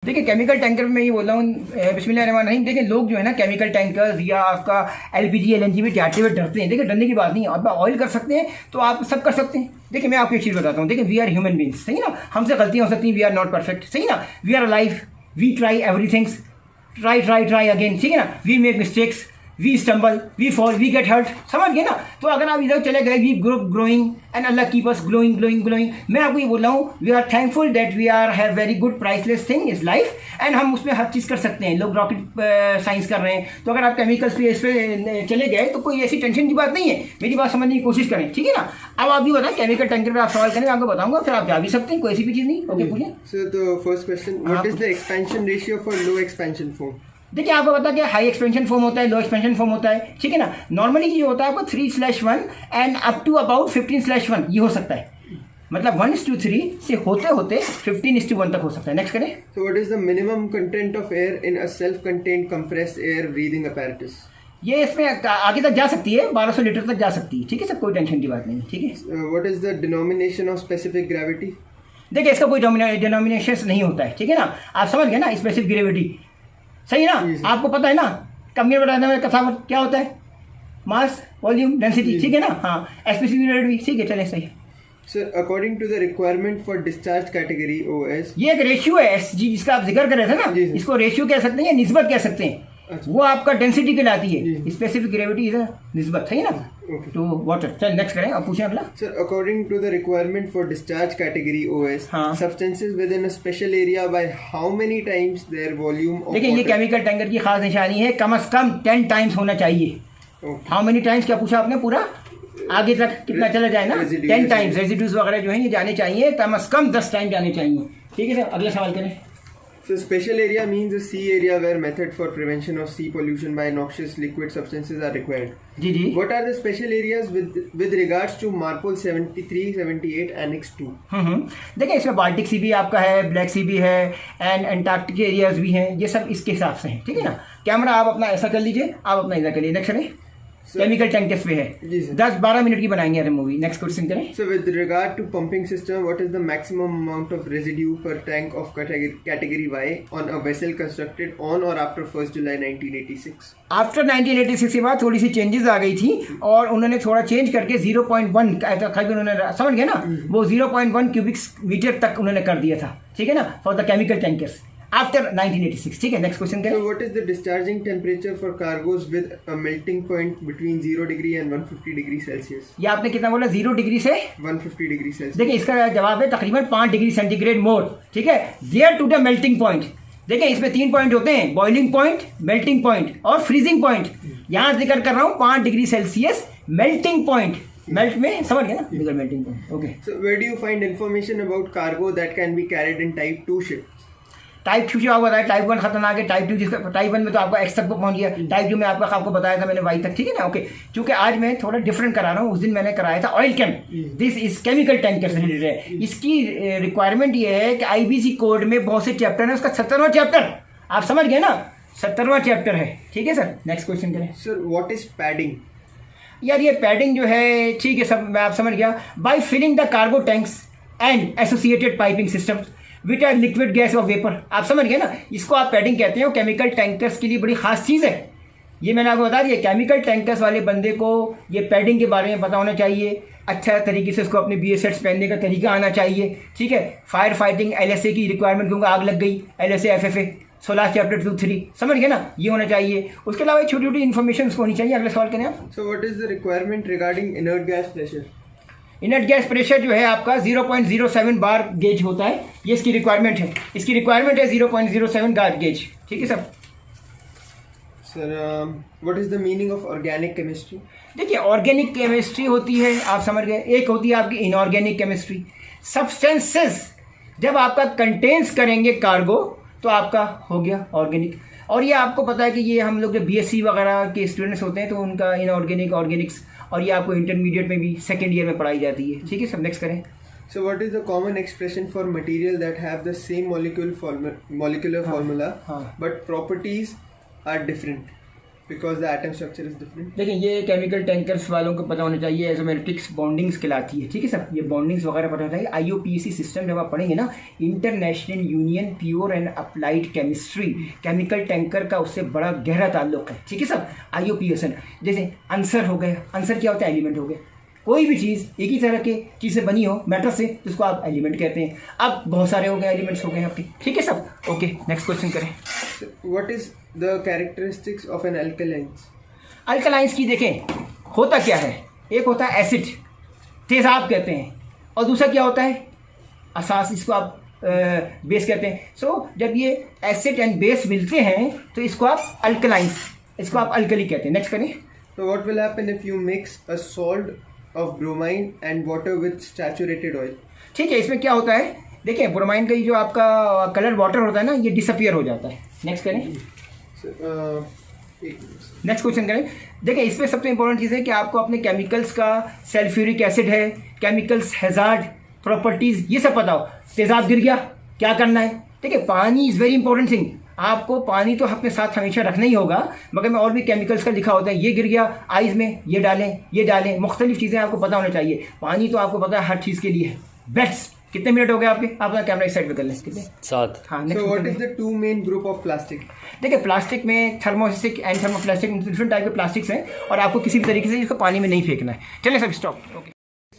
देखिए chemical tanker में ये बोल रहा हूँ बिस्मिल्लाहिर्रहमानिर्रहीम। देखिए लोग जो है ना केमिकल टैंकर या आपका एलपीजी एलएनजी में जाते हुए डरते हैं। देखिए डरने की बात नहीं है, आप ऑयल कर सकते हैं तो आप सब कर सकते हैं। देखिए मैं आपको एक चीज़ बताता हूँ, देखिए वी आर ह्यूमन बींग्स, सही ना, हमसे गलतियाँ हो सकती हैं, वी आर नॉट परफेक्ट, सही ना, we are alive, we try everythings, try again, ठीक है ना, we make mistakes, we stumble, we fall, we get hurt, समझ गए ना। तो अगर आप इधर चले गए, we growing and Allah keep us glowing. मैं आपको ये बोल रहा हूँ, we are thankful that we are have very good priceless thing is life, and हम उसमें हर चीज़ कर सकते हैं। लोग रॉकेट साइंस कर रहे हैं, तो अगर आप केमिकल स्पेस पे चले गए तो कोई ऐसी टेंशन की बात नहीं है। मेरी बात समझने की कोशिश करें, ठीक है ना। अब आप भी बताएं, केमिकल टैंकर पर आप सवाल करें, आपको बताऊंगा, फिर आप जा भी सकते हैं, कोई ऐसी भी चीज़ नहीं। ओके पूछें। So the first question, what is the expansion ratio for low expansion foam? देखिए आपको पता है कि हाई एक्सपेंशन फॉर्म होता है, लो एक्सपेंशन फॉर्म होता है, ठीक है ना। नॉर्मली ये होता है आपको 3/1 एंड अप टू अबाउट 15/1 ये हो सकता है, मतलब 1:3 से होते होते 15:1 तक हो सकता है। नेक्स्ट करें। So what is the minimum content of air in a self-contained compressed air breathing apparatus? ये इसमें आगे तक जा सकती है, 1200 लीटर तक जा सकती है, ठीक है सर, कोई टेंशन की बात नहीं, ठीक है। What is the denomination of specific gravity? देखिए इसका कोई डिनोमिनेशन नहीं होता है, ठीक है ना, आप समझ गए ना, स्पेसिफिक ग्रेविटी, सही ना। आपको पता है ना, कंप्यूटर बताने में कथावत क्या होता है, मास वॉल्यूम डेंसिटी, ठीक है ना। हाँ स्पेसिफिक ग्रेविटी, ठीक है, चले सही। Sir, according to the requirement for discharge category OS, ये एक रेशियो है एस जी जिसका आप जिक्र कर रहे थे ना, इसको रेशियो कह सकते हैं या निस्बत कह सकते हैं। अच्छा। वो आपका डेंसिटी कहलाती है, स्पेसिफिक ग्रेविटी इज निस्बत, है ना, टू वाटर। चल नेक्स्ट करें, आप पूछें अगला। Sir, according to the requirement for discharge category OS, हाँ। substances within a special area by how many times their volume of देखिए ये water? केमिकल टैंकर की खास निशानी है, कम से कम 10 टाइम्स होना चाहिए। Okay. हाउ मेनी टाइम्स क्या पूछा आपने, पूरा आगे तक कितना चला जाए ना, 10 टाइम्स। रेजिड्यूज वगैरह जो है ये जाने चाहिए, कम से कम 10 टाइम जाने चाहिए, ठीक है सर। अगला सवाल करें। So special area means a sea area where method for prevention of sea pollution by noxious liquid substances are required. Ji ji. What are the special areas with regards to MARPOL 73, 78 Annex 2? देखिए इसमें Baltic सी भी आपका है, black सी भी है, and Antarctic areas भी हैं, ये सब इसके हिसाब से हैं, ठीक है ना। कैमरा आप अपना ऐसा कर लीजिए, आप अपना ऐसा करिए। नेक्स्ट करें। केमिकल टैंकर्स पे है, 10-12 मिनट की बनाएंगे यार मूवी। नेक्स्ट क्वेश्चन करें। So with regard to pumping system, what is the maximum amount of residue per tank of category Y on a vessel constructed on or after 1st July 1986? After 1986 के बाद थोड़ी सी changes आ गई थी और उन्होंने थोड़ा change करके 0.1 उन्होंने, समझ गए ना, वो 0.1 क्यूबिक मीटर तक उन्होंने कर दिया था, ठीक है ना, for the chemical tankers after 1986, ठीक है। नेक्स्ट क्वेश्चन करें। So what is the discharging temperature for cargoes with a melting point between 0 degree and 150 degree Celsius? ये आपने कितना बोला, 0 डिग्री से 150 degree Celsius. देखिए इसका जवाब है तकरीबन 5 डिग्री सेंटीग्रेड मोर, ठीक है, there to the melting point. देखिए इसमें 3 पॉइंट होते हैं, बॉइलिंग पॉइंट, मेल्टिंग पॉइंट और फ्रीजिंग पॉइंट। यहाँ जिक्र कर रहा हूँ 5 degree Celsius melting point, melt में, समझ गए ना, melting point. Okay. So where do you find information about cargo that can be carried in type 2 ships? Type 2 जो आपको बताया, टाइप 1 खतरनाक है, टाइप 2 जिसका टाइप 1 में तो आपका एक्स तक पहुंच गया, टाइप 2 में आपको बताया था मैंने वाई तक, ठीक है ना। ओके, क्योंकि आज मैं थोड़ा डिफरेंट करा रहा हूँ, उस दिन मैंने कराया था oil chem, this is chemical tanker से रिलेटेड है। इसकी रिक्वायरमेंट ये है कि आईबीसी कोड में बहुत से चैप्टर है, उसका 17वां चैप्टर, आप समझ गए ना, 17वां चैप्टर है, ठीक है सर। नेक्स्ट क्वेश्चन करें। Sir, what is padding? यार ये पैडिंग जो है, ठीक है सब, मैं आप समझ गया, by filling the cargo tanks and associated piping system which are liquid gas और वेपर, आप समझ गए ना, इसको आप पैडिंग कहते हैं। केमिकल टैंकर्स के लिए बड़ी खास चीज़ है, ये मैंने आपको बता दिया। केमिकल टैंकर्स वाले बंदे को ये पैडिंग के बारे में पता होना चाहिए, अच्छा तरीके से उसको अपने BA सेट्स पहनने का तरीका आना चाहिए, ठीक है। फायर फाइटिंग LSA की रिक्वायरमेंट, क्योंकि आग लग गई, LSA FFA 16 चैप्टर 2-3, समझ गए ना, ये होना चाहिए। उसके अलावा छोटी छोटी इन्फॉर्मेशन होनी चाहिए। अगले सवाल करें आप। So what is the requirement regarding inert gas pressure? Inert gas pressure जो है आपका 0.07 बार गेज होता है, ये इसकी रिक्वायरमेंट है, इसकी रिक्वायरमेंट है 0.07 बार गेज, ठीक है सब। Sir, what is the meaning of organic chemistry? देखिए ऑर्गेनिक केमिस्ट्री होती है, आप समझ गए, एक होती है आपकी इनऑर्गेनिक केमिस्ट्री। सब्सटेंसेस जब आपका कंटेन्स करेंगे कार्गो तो आपका हो गया ऑर्गेनिक। और ये आपको पता है कि ये हम लोग जो BSc वगैरह के स्टूडेंट्स होते हैं तो उनका इनऑर्गेनिक, ऑर्गेनिक्स, और ये आपको इंटरमीडिएट में भी सेकेंड ईयर में पढ़ाई जाती है, ठीक है सब। नेक्स्ट करें। So what is the common expression for material that have the same molecular formula हाँ। but properties are different? Because the atom structure is different. देखिए ये केमिकल टैंकर्स वालों को पता होना चाहिए, एजोमेटिक्स बॉन्डिंग्स कहलाती है, ठीक है सर, ये बॉन्डिंग्स वगैरह पता होना चाहिए। IUPAC सिस्टम जब आप पढ़ेंगे ना, international union pure and applied chemistry, chemical tanker का उससे बड़ा गहरा ताल्लुक है, ठीक है सर। IUPAC जैसे आंसर हो गया, आंसर क्या होता है, एलिमेंट हो गया। कोई भी चीज़ एक ही तरह के चीज़ से बनी हो मैटर से, तो उसको आप एलिमेंट कहते हैं। अब बहुत सारे हो गए एलिमेंट्स हो गए आपके, ठीक है सब। ओके नेक्स्ट क्वेश्चन करें। What is the characteristics of an alkaline? अल्कलाइंस की देखें होता क्या है, एक होता है एसिड, तेज़ाब कहते हैं, और दूसरा क्या होता है असास, इसको आप बेस कहते हैं। सो जब ये एसिड एंड बेस मिलते हैं तो इसको आप अल्कलाइंस, इसको आप अल्कली कहते हैं। नेक्स्ट करें। So what will happen if you mix a salt of bromine and water with saturated oil? ठीक है, इसमें क्या होता है, देखिए ब्रोमाइन का ये जो आपका कलर वाटर होता है ना, ये डिसअपियर हो जाता है। नेक्स्ट करें। नेक्स्ट क्वेश्चन करें। देखिए इसमें सबसे इंपॉर्टेंट चीज़ है कि आपको अपने केमिकल्स का, सल्फ्यूरिक एसिड है, केमिकल्स हैजार्ड प्रॉपर्टीज़, ये सब पता हो। तेज़ाब गिर गया, क्या करना है। देखिए पानी इज़ वेरी इंपॉर्टेंट थिंग, आपको पानी तो अपने साथ हमेशा रखना ही होगा, मगर में और भी केमिकल्स का लिखा होता है, ये गिर गया आइस में, ये डालें, मुख्तलिफ चीज़ें आपको पता होना चाहिए। पानी तो आपको पता है हर चीज़ के लिए है। बेट्स कितने मिनट हो गए आपके, आप अपना कैमरा इस साइड पे कर लें, कितने 7। हाँ So what is the two main group of plastic? देखिए प्लास्टिक में थर्मोसिस्टिक एंड थर्मोप्लास्टिक, डिफरेंट टाइप के प्लास्टिक्स हैं, और आपको किसी भी तरीके से इसको पानी में नहीं फेंकना है। चलिए सब stop. Okay.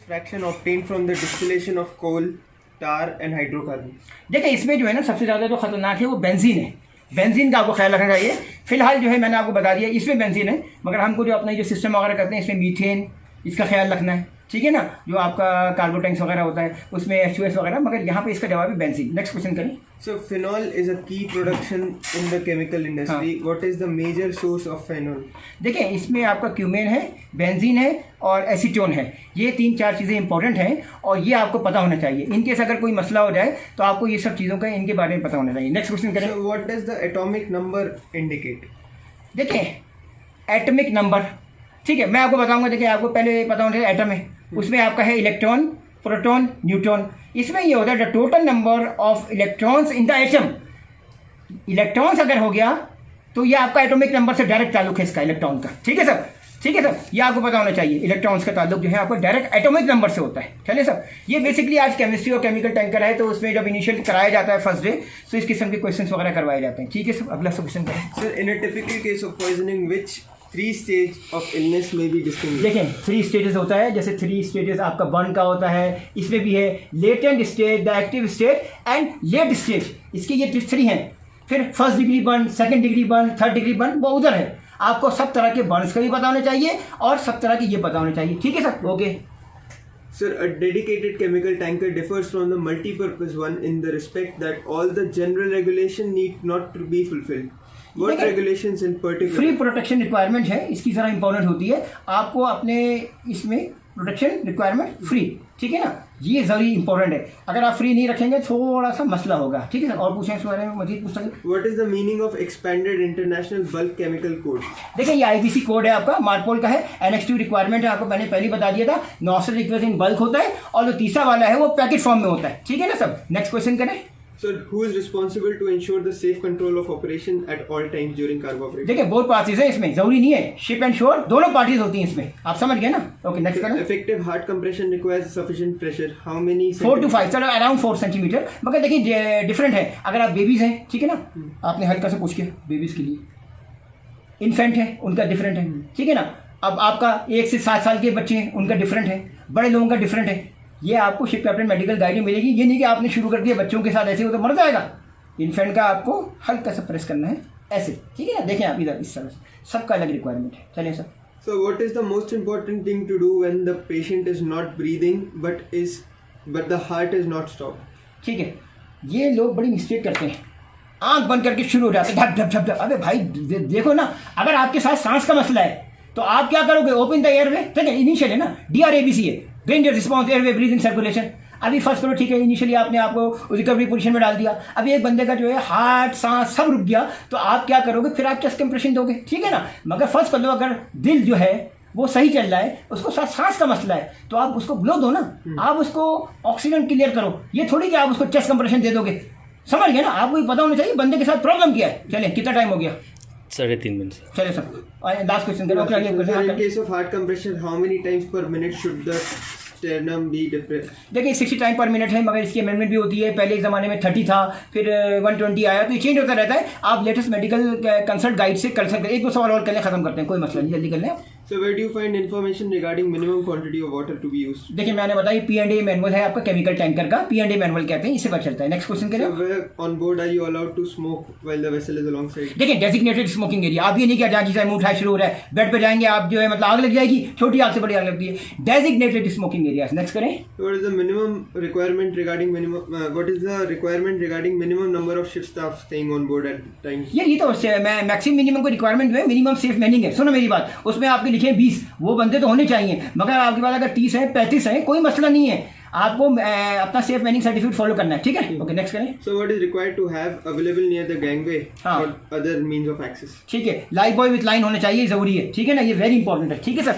Fraction obtained from the distillation of coal, tar and hydrocarbons. देखिए इसमें जो है ना सबसे ज़्यादा जो खतरनाक है वो बेंजीन है। बेंजीन का आपको ख्याल रखना चाहिए। फिलहाल जो है मैंने आपको बता दिया इसमें बेंजीन है, मगर हमको जो अपना जो सिस्टम वगैरह करते हैं इसमें मीथेन, इसका ख्याल रखना है, ठीक है ना, जो आपका कार्गो टैंक्स वगैरह होता है उसमें H2S वगैरह, मगर यहाँ पे इसका जवाब है बेंजीन। नेक्स्ट क्वेश्चन करें। So phenol is a key production in the chemical industry. What is the major source of phenol? देखिए इसमें आपका क्यूमेन है, बेंजीन है और एसीटोन है, ये 3-4 चीज़ें इंपॉर्टेंट हैं और ये आपको पता होना चाहिए। इनकेस अगर कोई मसला हो जाए तो आपको ये सब चीज़ों का इनके बारे में पता होना चाहिए। नेक्स्ट क्वेश्चन करें। So what does the atomic number indicate? देखिए एटमिक नंबर, ठीक है, मैं आपको बताऊंगा। देखिए आपको पहले पता होना चाहिए एटम है, उसमें आपका है इलेक्ट्रॉन, प्रोटॉन, न्यूट्रॉन। इसमें ये होता है the total number of electrons in the atom. Electrons अगर हो गया तो ये आपका एटॉमिक नंबर से डायरेक्ट ताल्लुक है इसका, इलेक्ट्रॉन का, ठीक है सर, ठीक है सर, ये आपको पता होना चाहिए। इलेक्ट्रॉन्स का ताल्लुक जो है आपको डायरेक्ट एटॉमिक नंबर से होता है। चलिए सर, ये बेसिकली आज केमिस्ट्री और केमिकल टैंकर है, तो उसमें जब इनिशियल कराया जाता है फर्स्ट डे, तो इस किस्म के क्वेश्चन वगैरह करवाए जाते हैं, ठीक है सर। अगला क्वेश्चन करें। Sir, in a typical case of poisoning, which 3 stages of illness may be distinguished? देखें 3 स्टेजेस होता है, जैसे 3 स्टेजेस आपका बर्न का होता है, इसमें भी है latent stage, the active stage and let stage, इसके ये 3 हैं। फिर first degree burn, second degree burn, third degree burn, वो उधर है। आपको सब तरह के बर्न्स का भी पता होना चाहिए और सब तरह के ये पता होना चाहिए, ठीक है sir. Okay Sir, a dedicated chemical tanker differs from the multi-purpose one in the respect that all the general regulation need not to be fulfilled. What देखिए, regulations in particular? Free protection requirement है, इसकी ज़रा important होती है। आपको अपने इसमें protection requirement free, ठीक है ना, ये ज़रूरी इंपॉर्टेंट है। अगर आप फ्री नहीं रखेंगे थोड़ा सा मसला होगा, ठीक है सर। और पूछें इस बारे में, मजीद पूछ सकते। What is the meaning of expanded international bulk chemical code? देखिए ये IPC कोड है आपका, मार्पोल का है। NH2 रिक्वायरमेंट है, आपको मैंने पहले बता दिया था। नॉस्टल इक्वेशन इन बल्क होता है और जो तीसरा वाला है वो पैकेट फॉर्म में होता है, ठीक है ना सब। नेक्स्ट क्वेश्चन करें। Sir, who is responsible to ensure the safe control of operation at all times during cargo operation? देखिए बहुत पार्टीज है इसमें, जरूरी नहीं है, शिप एंड शोर दोनों पार्टीज होती हैं इसमें, आप समझ गए ना। ओके नेक्स्ट करें। Effective heart compression requires sufficient pressure. How many? 4 to 5, चलो अराउंड 4 सेंटीमीटर। मगर देखिए डिफरेंट है, अगर आप बेबीज हैं, ठीक है ना, आपने हल्का से पूछ के बेबीज के लिए, इन्फेंट है उनका डिफरेंट है, ठीक है ना। अब आपका 1 से 7 साल के बच्चे हैं, उनका डिफरेंट है, बड़े लोगों का डिफरेंट है। ये आपको शिप कैप्टन मेडिकल गाइड मिलेगी। ये नहीं कि आपने शुरू कर दिया बच्चों के साथ ऐसे, वो तो मर जाएगा। इन्फेंट का आपको हल्का सा प्रेस करना है ऐसे, ठीक है ना। देखें आप इधर इस तरह से, सबका अलग रिक्वायरमेंट है। चलिए sir. So what is the most important thing to do when the patient is not breathing but the heart is not stopped? ठीक है, ये लोग बड़ी मिस्टेक करते हैं, आंख बंद करके शुरू हो जाते हैं धप धप धप धप। अबे भाई देखो ना, अगर आपके साथ सांस का मसला है तो आप क्या करोगे, ओपन द एयरवे, ठीक है, इनिशियल है ना, DRABC है, range response airway breathing circulation. अभी फर्स्ट करो, ठीक है, इनिशियली आपने आपको रिकवरी पोजीशन में डाल दिया। अभी एक बंदे का जो है हार्ट, सांस सब रुक गया, तो आप क्या करोगे, फिर आप चेस्ट कंप्रेशन दोगे, ठीक है ना। मगर फर्स्ट कर लो, अगर दिल जो है वो सही चल रहा है, उसको साथ सांस का मसला है, तो आप उसको ब्लो दो ना, आप उसको ऑक्सीजन क्लियर करो। ये थोड़ी कि आप उसको चेस्ट कंप्रेशन दे दोगे, समझ गए ना। आपको ये पता होना चाहिए बंदे के साथ प्रॉब्लम क्या है। चलिए कितना टाइम हो गया। 3.5 मिनट सर। चलिए सर लास्ट क्वेश्चन करो So, sir, in case of heart compression, how many times per minute should the sternum be depressed? देखिए 60 टाइम पर मिनट है, मगर इसकी अमेंडमेंट भी होती है। पहले एक ज़माने में 30 था, फिर 120 आया, तो ये चेंज होता रहता है। आप लेटेस्ट मेडिकल कंसल्ट गाइड से कर सकते हैं। एक दो सवाल और कर लें, खत्म करते हैं, कोई मसला नहीं, जल्दी कर लें। So where do you find information regarding minimum quantity of water to be used? देखिए मैंने बताया P&A मैनुअल है आपका केमिकल टैंकर का, P&A मैनुअल कहते हैं, इससे पता चलता है। नेक्स्ट क्वेश्चन So करें। where on board are you allowed to smoke while the vessel is alongside? देखिए डेजिग्नेटेड स्मोकिंग एरिया, आप ये नहीं किया जहाँ जिसे मुंह उठाए शुरू हो रहा है, बेड पे जाएंगे आप, जो है मतलब आग लग जाएगी, छोटी आग से बड़ी आग लगती है। Designated smoking area. नेक्स्ट करें। So what is the minimum requirement regarding minimum number of ship staff staying on board at times? यार ये तो मैक्सिमम मिनिमम को रिक्वायरमेंट है, मिनिमम सेफ मैनिंग है। सुनो मेरी बात, उसमें आपके लिखे 20, वो बंदे तो होने चाहिए, मगर आपके पास अगर 30 है 35 है, कोई मसला नहीं है, आपको अपना सेफ मैनिंग सर्टिफिकेट फॉलो करना है, ठीक है। ओके नेक्स्ट करें। So what is required to have available near the gangway हाँ। or other means of access? ठीक है, लाइफ बॉय विथ लाइन होना चाहिए, जरूरी है, ठीक है ना, ये वेरी इंपॉर्टेंट है, ठीक है सर।